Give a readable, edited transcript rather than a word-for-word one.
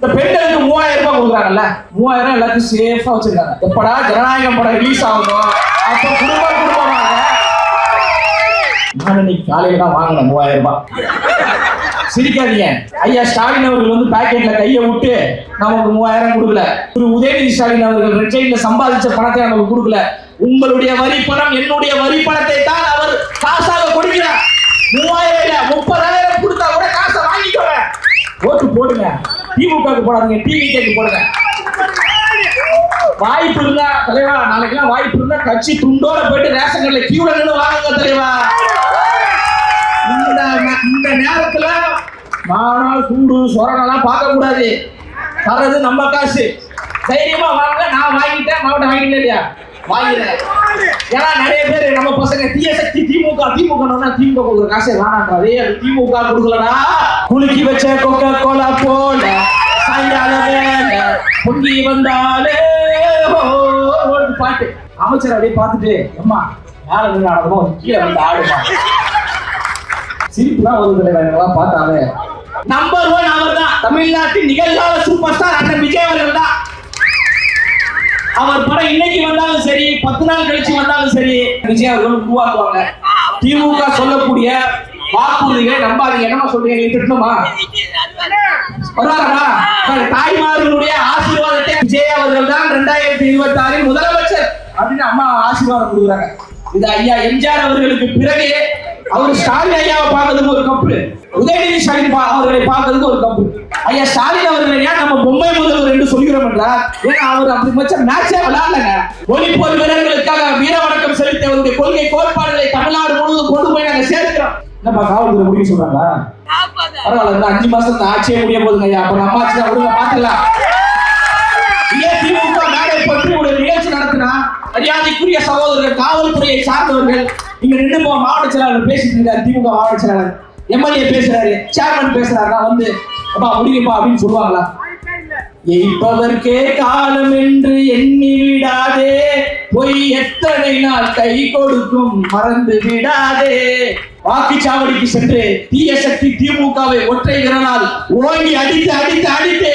இந்த பெண்களுக்கு 3000 ரூபாய் கொடுக்குறாங்கல்ல, 3000 எல்லாத்தையும் சேஃபா வச்சிருக்காங்க. எப்படா ஜனநாயகம் படம் ரிலீஸ் ஆகணும் அப்ப குடும்பமாக நான் இன்னைக்கு காலையில தான் வாங்கினேன் 3000 ரூபாய். சிரிக்காதீங்க. ஐயா ஸ்டாலின் அவர்கள் வந்து பாக்கெட்ல கையை விட்டு நமக்கு 3000 கொடுக்கல. உதயநிதி ஸ்டாலின் அவர்கள் ரெட்டையில சம்பாதிச்ச பணத்தை நமக்கு கொடுக்கல. உங்களுடைய வரி பணம், என்னுடைய வரி பணத்தை தான் அவர் காசாக கொடுக்கிறார். 3000 இல்ல 30,000 கொடுத்தா கூட காசை வாங்கிக்கோங்க. ஓட்டு போடுங்க. திமுகவுக்கு போடாதீங்க, டிவிக்கு போடுங்க. வாய்ப்பு இருந்தா தலைவா, நாளைக்கெல்லாம் வாய்ப்பு இருந்தா கட்சி துண்டோட போயிட்டு ரேஷன் கடையில கியூல நின்று வாங்குங்க தலைவா. இந்த நேரத்துல மாநாள் சூடு சொரணெல்லாம் பார்க்க கூடாது. தரது நம்ம காசு. தைரியமா வாங்க. நான் வாங்கிட்டேன், மாவட்டம் வாங்கிட்டேன் இல்லையா, வாங்கிட்டேன். ஏன்னா நிறைய பேர் நம்ம பசங்க தீய சக்தி திமுக திமுக கொடுக்குற காசை வேணான்றாரு. அது திமுக கொடுக்கலடா. குலுக்கி வச்ச கொக்கோ கோலா போல சாயங்கால வேலை பொங்கி வந்தாலே பாட்டு. அமைச்சர் அப்படியே பார்த்துட்டு அம்மா மேல நின்று ஆடணும், கீழே வந்து ஆடுமா. சிரிப்பு தான் ஒரு தலைவர்களா பார்த்தாலே. நம்பர் 1 அவர் தான். தமிழ்நாட்டின் நிகழ்கால சூப்பர் ஸ்டார் அண்ணன் விஜய் அவர்கள் தான். அவர் படம் இன்னைக்கு வந்தாலும் சரி, 10 நாள் கழிச்சு வந்தாலும் சரி, விஜய் அவர்கள் உருவாக்குவாங்க. திமுக சொல்லக்கூடிய வாக்குறுதிகளை நம்பாதீங்க. என்னமா சொல்றீங்க, நீங்க திட்டணுமா? தாய்மார்களுடைய ஆசீர்வாதத்தை விஜய் அவர்கள் தான் 2026 முதலமைச்சர் அப்படின்னு அம்மா ஆசீர்வாதம் கொடுக்குறாங்க. இது ஐயா எம்ஜிஆர் அவர்களுக்கு பிறகு அவர் ஸ்டாலின் ஐயாவை பார்க்கறதுக்கு ஒரு கப்பு, உதயநிதி ஸ்டாலின் அவர்களை பார்க்கறதுக்கு ஒரு கப்பு. ஐயா ஸ்டாலின் அவர்களை ஏன் நம்ம பொம்மை முதல்வர் என்று சொல்கிறோம் என்றால், ஏன்னா அவர் அப்படி வச்ச மேட்சே விளையாடலங்க. ஒலிப்போர் வீரர்களுக்காக வீர வணக்கம் செலுத்த அவருடைய கொள்கை கோட்பாடுகளை தமிழ்நாடு முழுவதும் கொண்டு போய் நாங்க சேர்க்கிறோம். என்னப்பா காவல்துறை முடிக்க சொல்றாங்களா? பரவாயில்ல, இந்த 5 மாசம் ஆட்சியே முடிய போதுங்க ஐயா. அப்ப நம்ம ஆட்சி விடுங்க, பாத்துக்கலாம். திமுக நாடை பற்றி ஒரு நிகழ்ச்சி நடத்தினா மரியாதைக்குரிய சகோதரர்கள் காவல்துறையை சார்ந்தவர்கள் இங்க நின்று மாவட்ட செயலாளர் பேசிட்டு இருக்காரு. திமுக மாவட்ட செயலாளர் எம்எல்ஏ பேசுறாரு, சேர்மன் பேசுறாருன்னா வந்து அப்பா முடிங்கப்பா அப்படின்னு சொல்லுவாங்களா? எய்ப்பவர்க்கே காலம் என்று எண்ணி விடாதே, பொய் எத்தனை நாள் கை கொடுக்கும் மறந்து விடாதே. வாக்குச்சாவடிக்கு சென்று தீய சக்தி திமுகவை ஒற்றை விரலால் ஓங்கி அடித்து